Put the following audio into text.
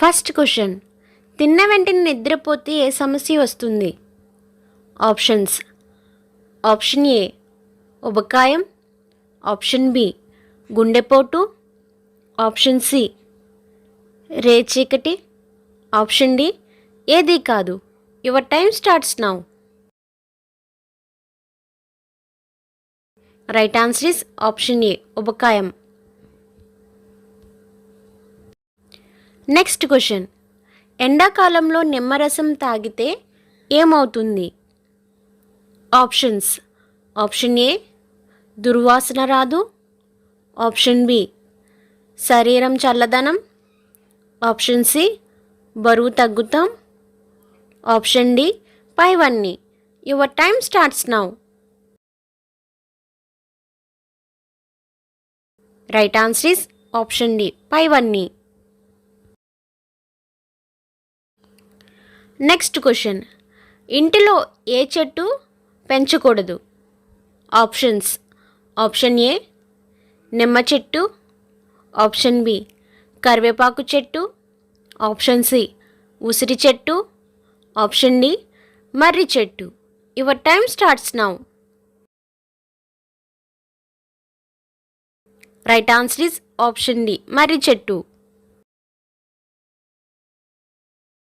First question, తిన్న వెంటనే నిద్రపోతే ఏ సమస్య వస్తుంది? ఆప్షన్స్: ఆప్షన్ ఏ ఉబకాయం, ఆప్షన్ బి గుండెపోటు, ఆప్షన్ సి రేచీకటి, ఆప్షన్ డి ఏదీ కాదు. Your time starts now. Right answer is option A ఉబకాయం. నెక్స్ట్ క్వశ్చన్, ఎండాకాలంలో నిమ్మరసం తాగితే ఏమవుతుంది? ఆప్షన్స్: ఆప్షన్ ఏ దుర్వాసన రాదు, ఆప్షన్ బి శరీరం చల్లదనం, ఆప్షన్ సి బరువు తగ్గుతాం, ఆప్షన్ డి పైవన్నీ. Your time starts now. Right answer is option D పైవన్నీ. నెక్స్ట్ క్వశ్చన్, ఇంటిలో ఏ చెట్టు పెంచకూడదు? ఆప్షన్స్: ఆప్షన్ ఏ నిమ్మ చెట్టు, ఆప్షన్ బి కరివేపాకు చెట్టు, ఆప్షన్ సి ఉసిరి చెట్టు, ఆప్షన్ డి మర్రి చెట్టు. Your time starts now. Right answer is option D మర్రి చెట్టు.